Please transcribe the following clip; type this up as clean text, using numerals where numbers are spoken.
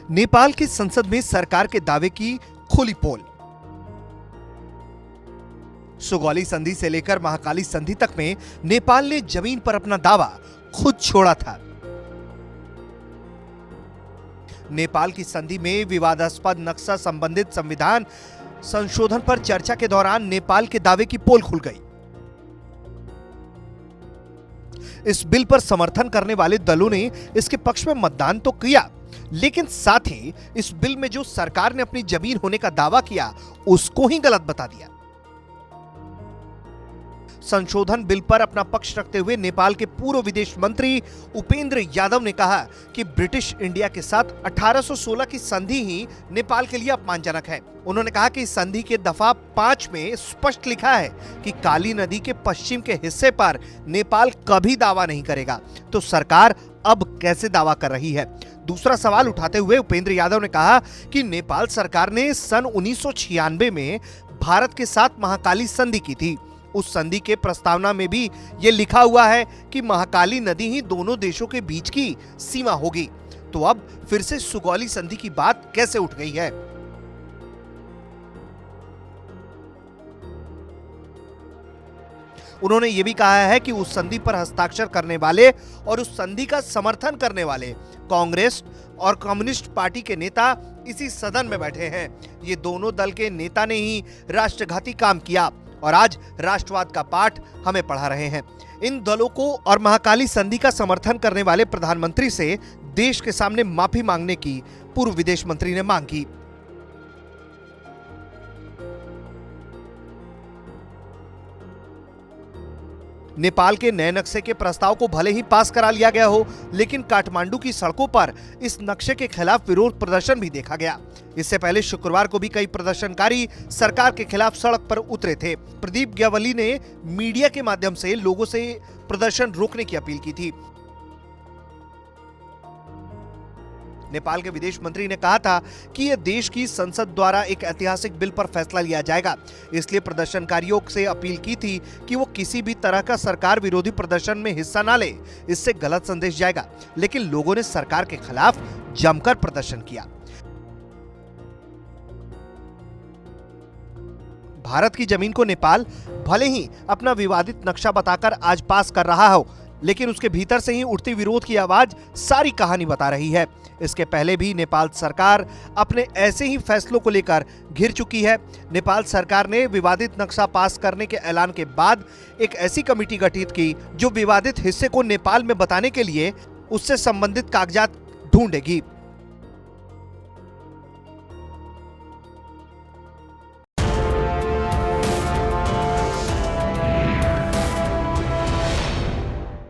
नेपाल की संसद में सरकार के दावे की खुली पोल। सुगौली संधि से लेकर महाकाली संधि तक में नेपाल ने जमीन पर अपना दावा खुद छोड़ा था। नेपाल की संधि में विवादास्पद नक्शा संबंधित संविधान संशोधन पर चर्चा के दौरान नेपाल के दावे की पोल खुल गई। इस बिल पर समर्थन करने वाले दलों ने इसके पक्ष में मतदान तो किया, लेकिन साथ ही इस बिल में जो सरकार ने अपनी जमीन होने का दावा किया उसको ही गलत बता दिया। संशोधन बिल पर अपना पक्ष रखते हुए नेपाल के पूर्व विदेश मंत्री उपेंद्र यादव ने कहा कि ब्रिटिश इंडिया के साथ 1816 की संधि ही नेपाल के लिए अपमानजनक है। उन्होंने कहा कि इस संधि के दफा 5 में स्पष्ट लिखा है कि काली नदी के पश्चिम के हिस्से पर नेपाल कभी दावा नहीं करेगा, तो सरकार अब कैसे दावा कर रही है। दूसरा सवाल उठाते हुए उपेंद्र यादव ने कहा कि नेपाल सरकार ने सन 1996 में भारत के साथ महाकाली संधि की थी। उस संधि के प्रस्तावना में भी यह लिखा हुआ है कि महाकाली नदी ही दोनों देशों के बीच की सीमा होगी, तो अब फिर से सुगौली संधि की बात कैसे उठ गई है। उन्होंने यह भी कहा है कि उस संधि पर हस्ताक्षर करने वाले और उस संधि का समर्थन करने वाले कांग्रेस और कम्युनिस्ट पार्टी के नेता इसी सदन में बैठे हैं। ये दोनों दल के नेता ने ही राष्ट्रघाती काम किया और आज राष्ट्रवाद का पाठ हमें पढ़ा रहे हैं। इन दलों को और महाकाली संधि का समर्थन करने वाले प्रधानमंत्री से देश के सामने माफी मांगने की पूर्व विदेश मंत्री ने मांग की। नेपाल के नए नक्शे के प्रस्ताव को भले ही पास करा लिया गया हो, लेकिन काठमांडू की सड़कों पर इस नक्शे के खिलाफ विरोध प्रदर्शन भी देखा गया। इससे पहले शुक्रवार को भी कई प्रदर्शनकारी सरकार के खिलाफ सड़क पर उतरे थे। प्रदीप ग्यावली ने मीडिया के माध्यम से लोगों से प्रदर्शन रोकने की अपील की थी। नेपाल के विदेश मंत्री ने कहा था कि यह देश की संसद द्वारा एक ऐतिहासिक बिल पर फैसला लिया जाएगा, इसलिए प्रदर्शनकारियों से अपील की थी कि वो किसी भी तरह का सरकार विरोधी प्रदर्शन में हिस्सा ना ले, इससे गलत संदेश जाएगा। लेकिन लोगों ने सरकार के खिलाफ जमकर प्रदर्शन किया। भारत की जमीन को नेपाल भले ही अपना विवादित नक्शा बताकर आज पास कर रहा हो, लेकिन उसके भीतर से ही उठती विरोध की आवाज सारी कहानी बता रही है। इसके पहले भी नेपाल सरकार अपने ऐसे ही फैसलों को लेकर घिर चुकी है। नेपाल सरकार ने विवादित नक्शा पास करने के ऐलान के बाद एक ऐसी कमेटी गठित की जो विवादित हिस्से को नेपाल में बताने के लिए उससे संबंधित कागजात ढूंढेगी।